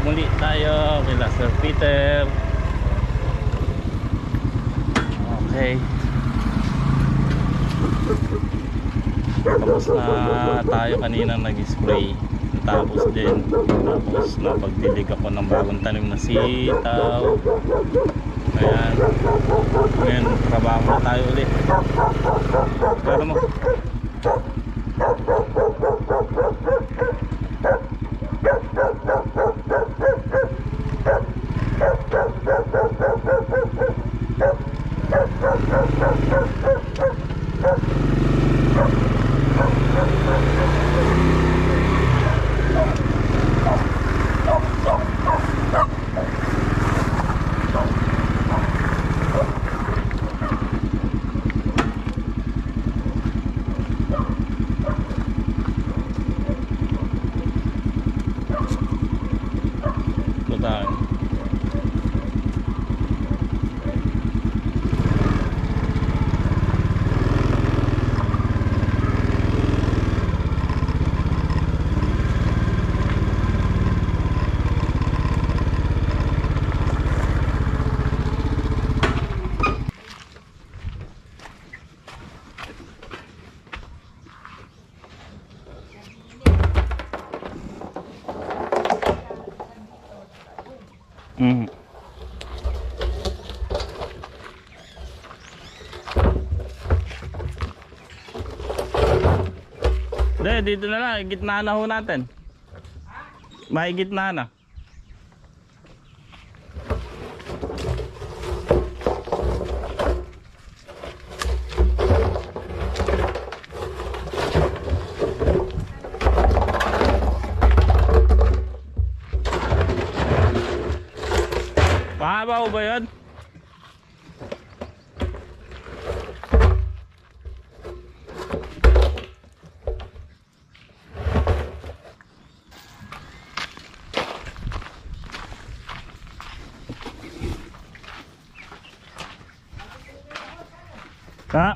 muli tayo kila Sir Peter. Okay, tapos na tayo kanina nag-spray, tapos din tapos napagdilig ako ng bagong tanim na sitaw. Ayan, ngayon trabaho na tayo ulit. Pero mo dito na lang, gitna na ho natin. May gitna na. Mahaba ho ba yun? Ha?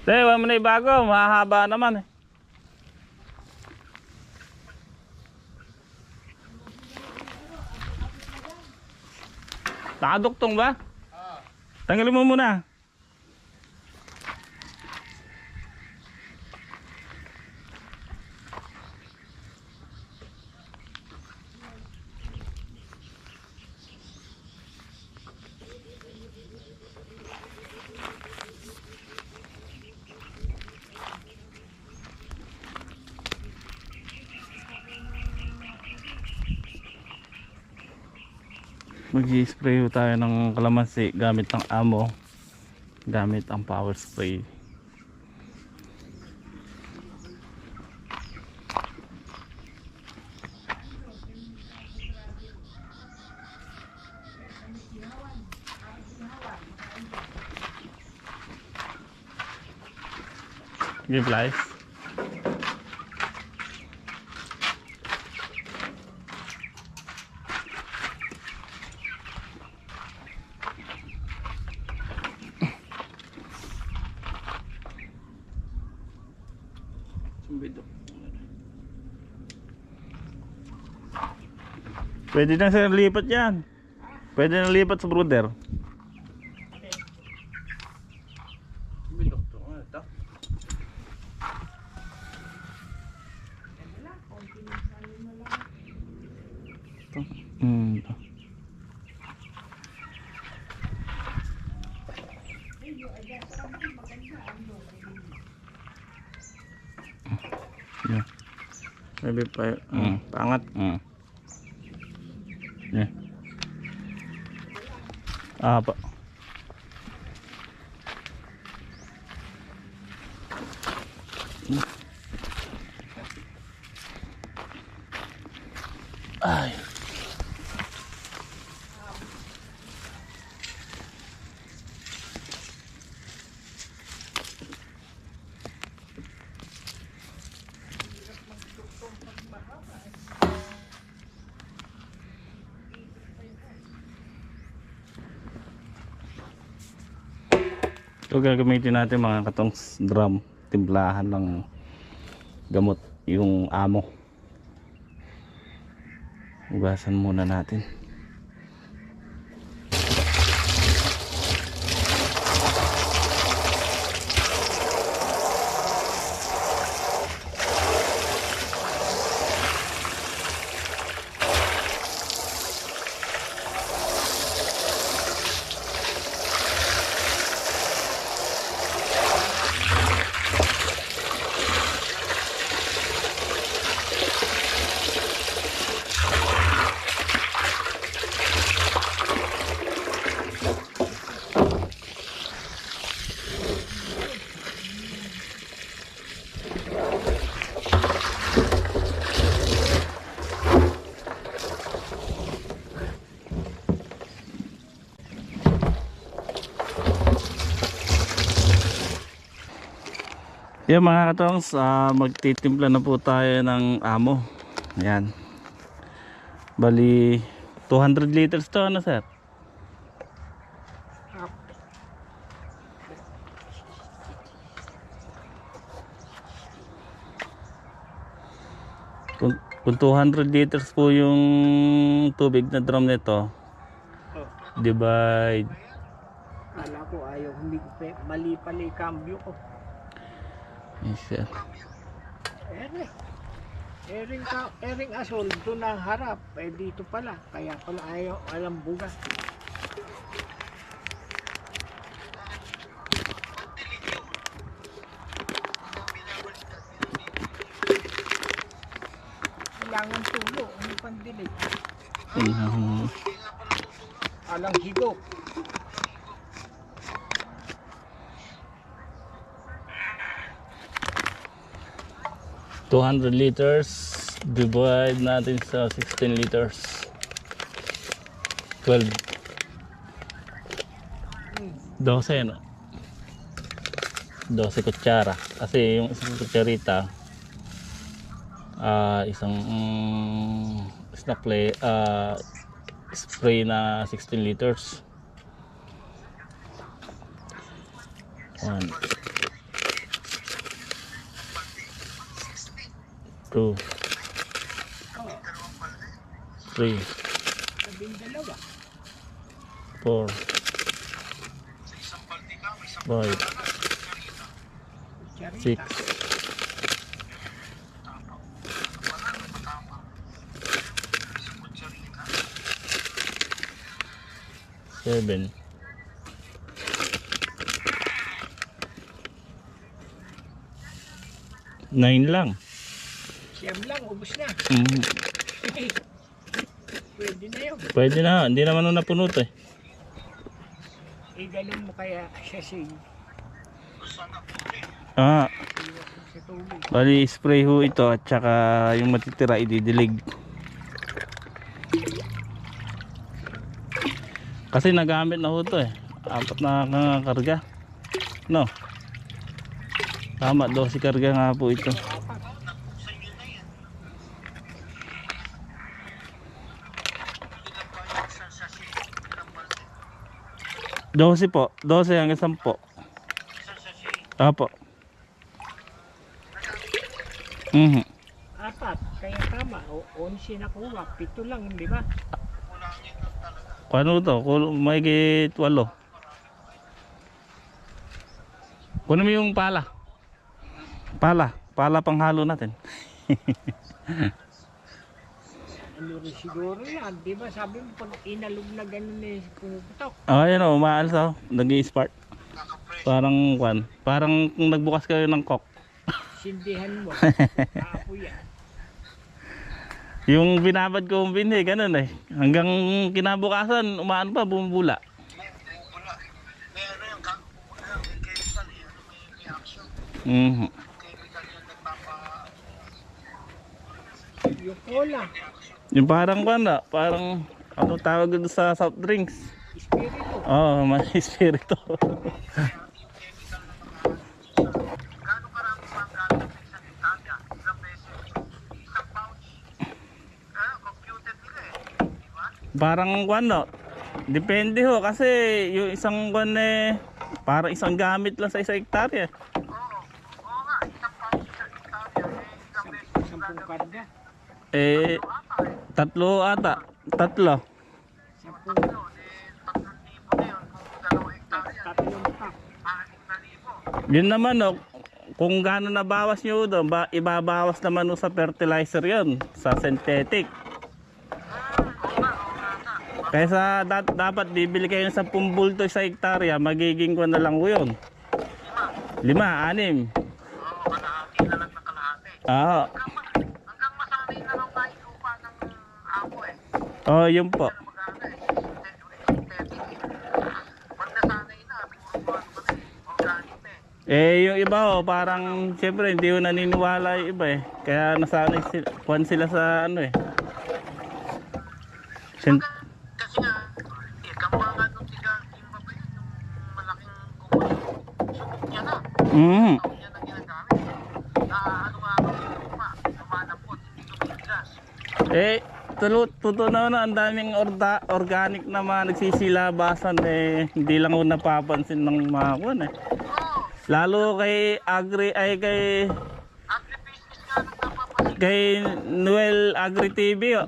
Wala mo na ibago, mahaba naman eh. Nakaduktong ba? Tanggalin mo muna. Mag-spray tayo ng kalamansi gamit ng amo, gamit ang power spray. Give life. Pwede na sir lipat yan. Pwede na lipat sa brother. Yeah. Maybe pa pangat. Yeah. Apa? Ay. So gagamitin natin mga katong drum, timplahan ng gamot yung amo. Ugasan muna natin. Yan mga katongs, magtitimpla na po tayo ng amo. Yan. Bali 200 liters to, ano sir? Kung 200 liters po yung tubig na drum nito, divide. Kala ko ayaw humigpit, mali pala yung cambio ko. Yes, sir. Ering asol, doon ang harap, dito pala, kaya pala ayaw, alam bugas. Kailangan tulo, ano pandilig? Alang higop. $200 liters, divide natin sa 16 liters. 12. 12, no? 12 kutsara. Kasi yung isang kutsarita, isang spray na 16 liters. 1, 2, 3, 4, 5, 6, 7, 9 lang. Siyam lang, ubos na. Pwede na yun. Pwede na, hindi naman na napuno to eh. Ganun mo kaya siya siya. Sa tubig. Bali spray ho ito at saka yung matitira ididilig. Kasi nagamit na ho to eh. 4 na karga. No? Tama, 12 karga nga po ito. 12 po, 12 hanggang 10. Apo. Apat, kaya tama. 11 na kuha, 7 lang, di ba? Ano to? May 8. Kunin mo yung pala. Pala panghalo natin. Ano rin siguro yan, di ba? Sabi mo pag inalog na ganun eh, pumuputok. Ayan o, umaalis o. Nag-i-spark. Parang parang kung nagbukas kayo ng coke. Sindihan mo. Aapoy yan. Yung binabad ko yung binhi, ganun eh. Hanggang kinabukasan, umaan pa, bumubula. Yung cola. Yung parang parang ano tawag doon sa soft drinks. Espiritu. Oo, may espiritu. Gano'ng karami pa ang gamit sa isang Italia? Ilang beses? Isang pouch. Computer nila eh. Diba? Parang depende ho kasi yung isang Para isang gamit lang sa isang hektarya. Oo. Oo nga, isang pouch sa hektarya. Ilang beses yung 10 karga. Eh, tatlo ata. Tatlo. 10. Tatlo, 3,000 na yun. Kung 2 hektarya, Tatlong pack. 6,000. Yun naman oh, kung gaano nabawas nyo doon, ibabawas naman sa fertilizer yon sa synthetic. Oo nga, nga. Kaysa dapat bibili kayo ng 10 bulto sa hektarya, magiging ko na lang ko yun. 5, 6. Oo, kalahati na lang ng kalahati. Ah, Hanggang masanay na lang tayo lupa ng amo eh. oh, yun po. Pero mag-ano eh, synthetic eh. Pag nasanay na, puro ano ka na eh, organic na eh. Yung iba oh, parang siyempre hindi ko naniniwala yung iba eh. Kaya nasanay sila sa ano eh. Syn- Kasi nga, kampangan nung tiga Kimba ba yun, yung malaking kumpanya, subok niya na. mm. Taon niya na ginagamit. Na ano nga ako yung lupa, lumalapot, hindi tumigas. Totoo na ang daming organic na mga nagsisilabasan eh. Hindi lang ako napapansin ng mga kuwan eh. Oo, Lalo kay agribusiness nga nang napapasin. kay Noel Agri TV oh,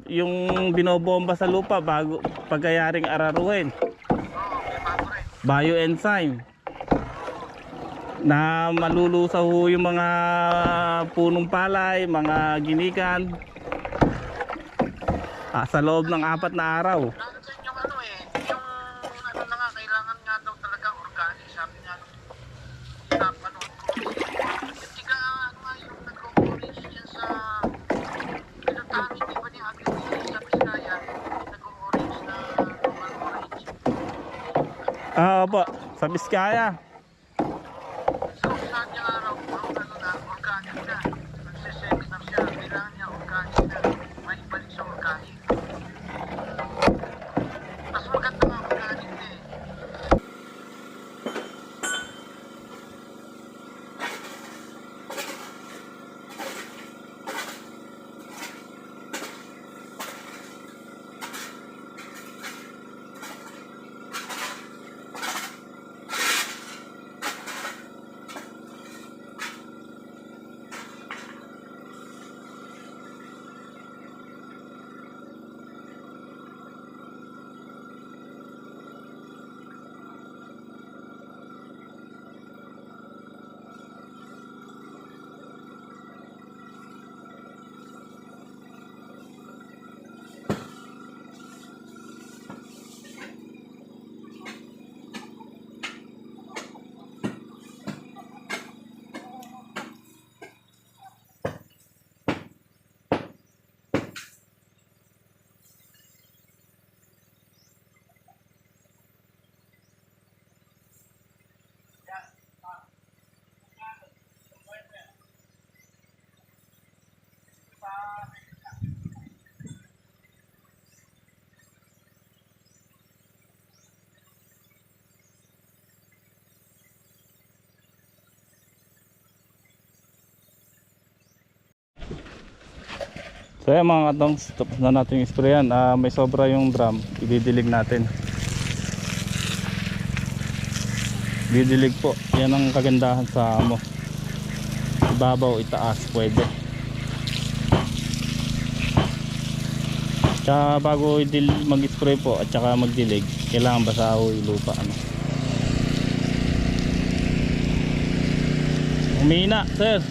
yung binobomba sa lupa bago pagkayaring araruhin. Oo, may bago rin. Bioenzyme na malulusaw ho yung mga punong palay, mga ginikan sa loob ng 4 na araw. Nandun yung ano eh, yung ano na nga, kailangan nga daw talaga organic. Sabi nga nung pinapanood ko. Yung tiga ano nga yung nag-orange yan sa pinuntahan hindi ba ni agribusiness sa Bisaya, nag-orange na normal orange. Opo, sa Biskaya. So sabi niya nga raw, ano na, organic na. Nagsiseminar siya, kailangan niya organic na. May balik sa organic. Mas maganda nga organic na eh. So yan mga katongs, tapos na natin yung sprayan. May sobra yung drum, ididilig natin. Didilig po, yan ang kagandahan sa amo. Ibabaw, itaas, pwede. Tsaka bago mag-spray po at tsaka magdilig, kailangan basaho yung lupa. Umina, sir.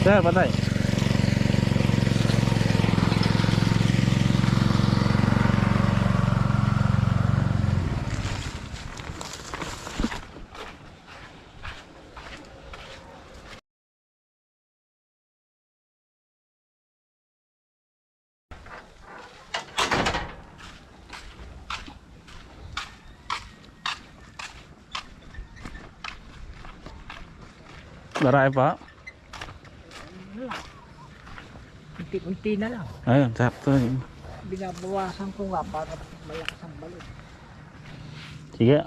Sir, patay. Marami pa. Unti-unti na lang. Ayun, sakto. Binabawasan ko nga para malakas ang balon. Sige.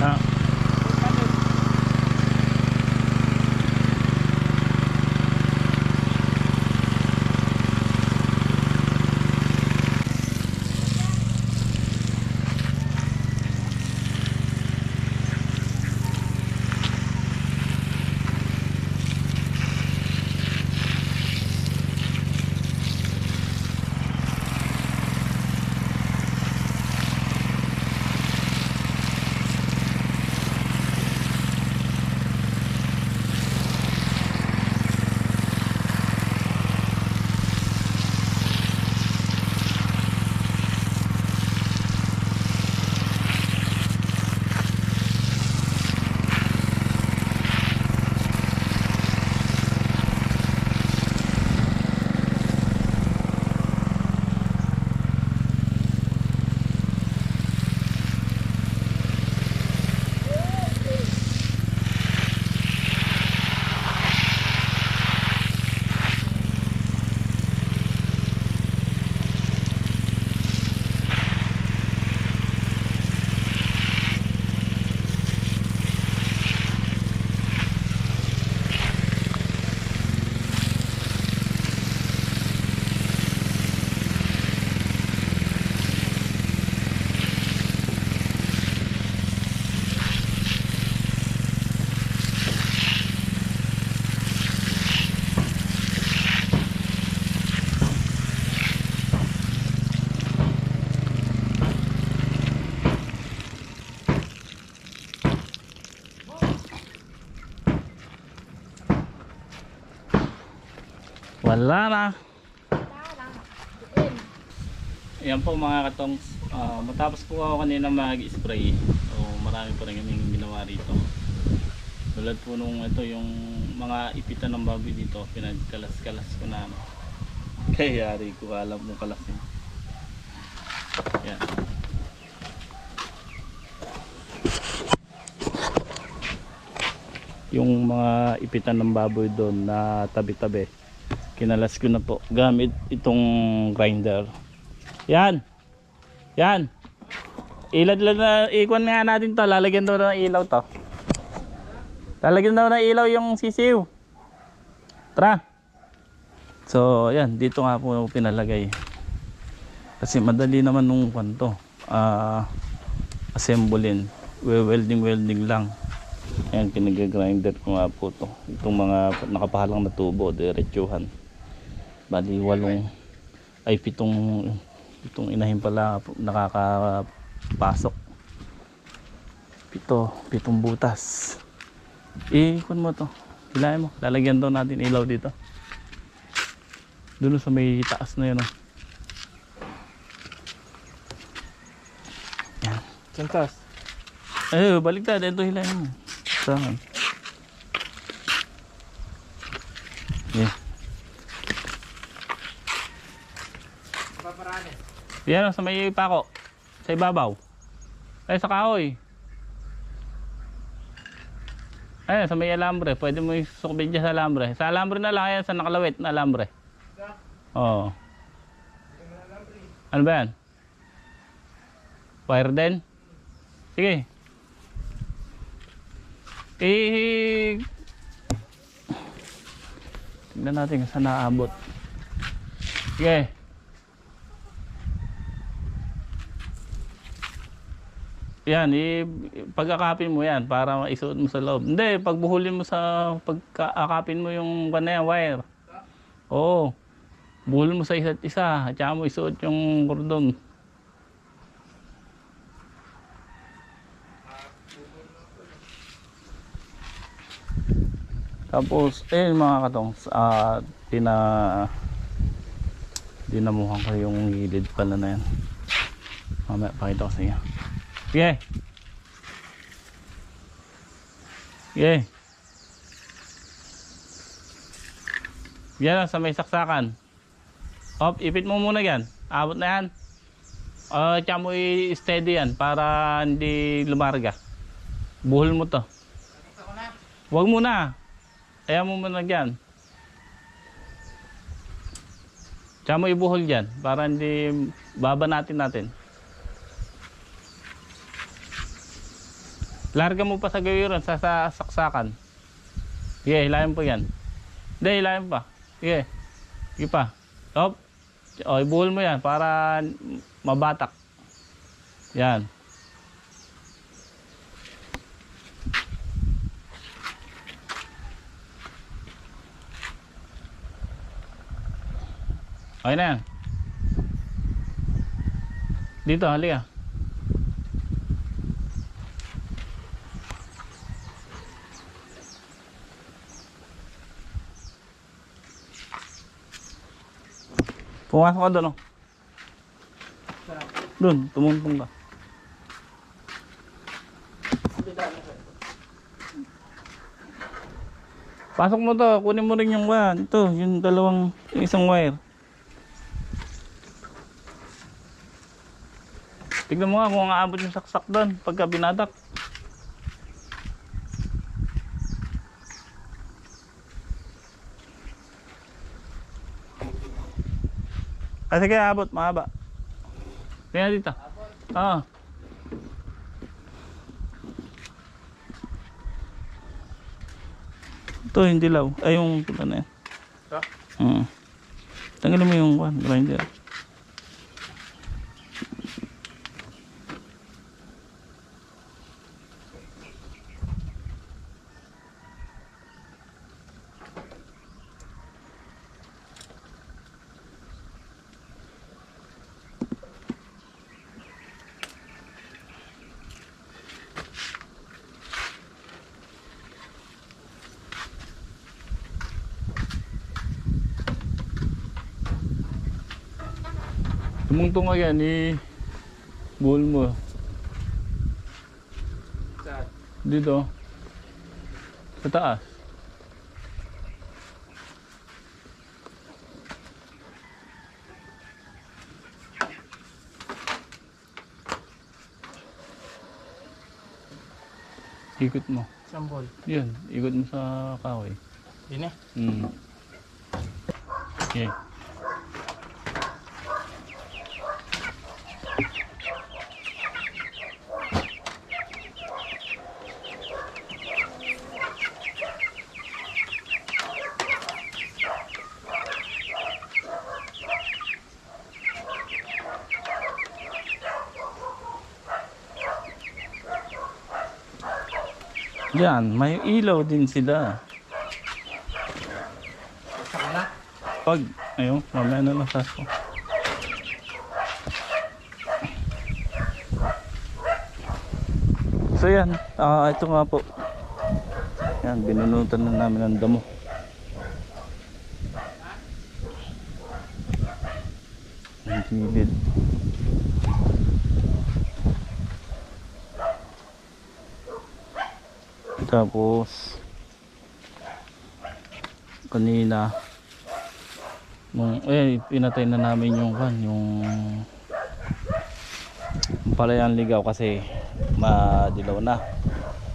Ah. Wala na. Yan po mga katongs, matapos po ako kanina mag-spray, so marami pa rin kaming ginawa rito. Tulad po nung ito yung mga ipitan ng baboy dito, pinagkalas-kalas ko na. Kaya yari ko, alam mo kalasin. Yan. Yung mga ipitan ng baboy doon na tabi-tabi, kinalas ko na po gamit itong grinder. Yan. Yan. Ilad na ikon nga natin to. Lalagyan daw ng ilaw to. Lalagyan daw ng ilaw yung sisiw. Tara. So, yan. Dito nga po pinalagay. Kasi madali naman nung kanto. Assemblein. Welding lang. Ayan, pinag-grinder ko nga po to. Itong mga nakapahalang na tubo, diretsuhan. Bali, 7 inahin pala nakakapasok. 7 butas. Ikon mo to. Hilahin mo. Lalagyan daw natin ilaw dito. Doon sa may taas na yun. Yan. Saan taas? Baliktad. Ito hilahin mo. Saan? Yeah. Yan, sa may pako. Sa ibabaw. Ay, sa kahoy. Ayan, sa may alambre. Pwede mo isukbit dyan sa alambre. Sa alambre na lang, ayan, sa nakalawit na alambre. Oo. Ano ba yan? Wire din? Sige. Tignan natin kung saan naabot. Sige. Yan, pagkakapin mo yan para maisuot mo sa loob. Hindi, pagbuhulin mo sa pagkakapin mo yung wire. Oo. Buhulin mo sa isa't isa at saka mo isuot yung kordon. Tapos, mga katong, dinamuhan ko yung gilid pala na yan. Mamaya, pakita ko sa inyo. Sige. Sige. Yan sa may saksakan. Hop, ipit mo muna yan. Abot na yan. Tsaka mo i-steady yan para hindi lumarga. Buhol mo to. Huwag muna. Ayaw mo muna dyan. Tsaka mo ibuhol dyan para hindi babanatin natin. Larga mo pa sa gawiran sa saksakan. Sige, hilahin po yan. Hindi, hilahin pa. Sige. Sige pa. Hop. O, ibuhol mo yan para mabatak. Yan. Okay na yan. Dito, halika. Pumasok ka doon, oh. Doon, tumuntong ka. Pasok mo to, kunin mo rin yung one. Ito, yung yung isang wire. Tignan mo nga kung aabot yung saksak doon pagka binadak. Kasi kaya abot, mahaba. Tingnan dito. Oo. Ito yung dilaw. Ay, yung puta na yan. Tanggalin mo yung grinder. Tumungtong ka yan, buhol mo. Saan? Dito. Sa taas. Ikot mo. Sambol. Yun, ikot mo sa kahoy. Yun eh. Okay. Yan, may ilaw din sila. Pag, ayun, mamaya na lang sasko. So yan, ito nga po. Yan, binunutan na namin ang damo. Ang gilid. Tapos kanina Pinatay na namin yung palayang ligaw kasi madilaw na.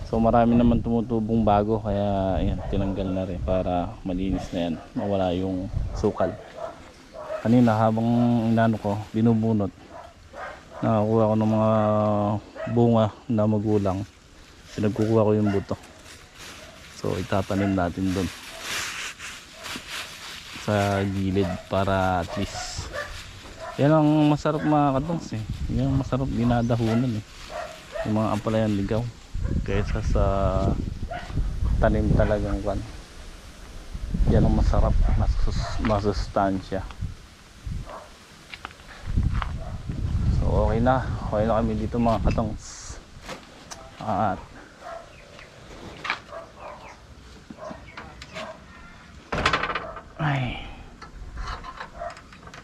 So marami naman tumutubong bago, kaya ayan, tinanggal na rin para malinis na yan, mawala yung sukal. Kanina habang inano ko, binubunot, nakakuha ko ng mga bunga na magulang, pinagkukuha ko yung buto. So itatanim natin doon sa gilid para at least yan ang masarap mga katongs eh. Yan ang masarap dinadahunan eh, yung mga ampalayan ligaw, kaysa sa tanim talagang kan. Yan ang masarap, masustansya. So okay na kami dito mga katongs. At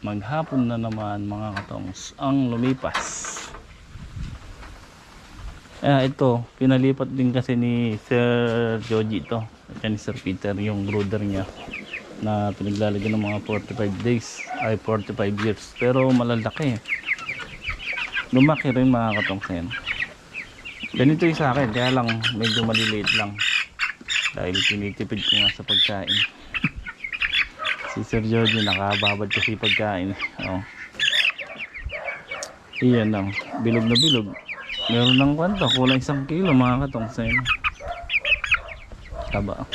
maghapon na naman mga katongs ang lumipas. Ito pinalipat din kasi ni Sir Joji ito at ni Sir Peter, yung brother niya na pinaglalagyan ng mga 45 days ay 45 years, pero malalaki, lumaki rin mga katongs yan. Ganito yung sa akin, kaya lang medyo maliliit lang dahil tinitipid ko nga sa pagkain. Si Sir George nakababad kasi pagkain. Iyan lang, bilog na bilog. Meron ng kwento, kulang 1 kilo mga katong sa inyo. Taba.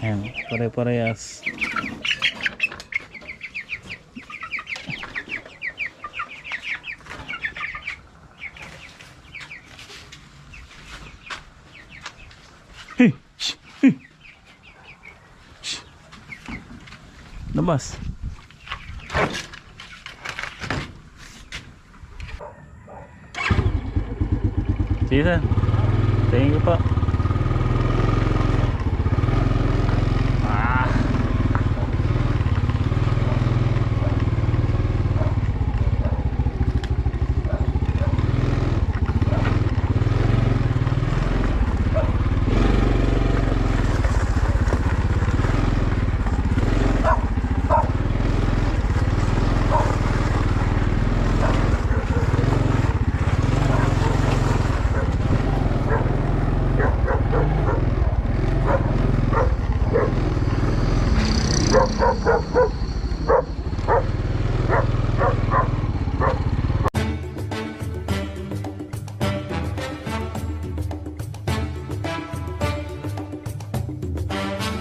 Ayan, pare-parehas. Labas. Sige, thank you pa.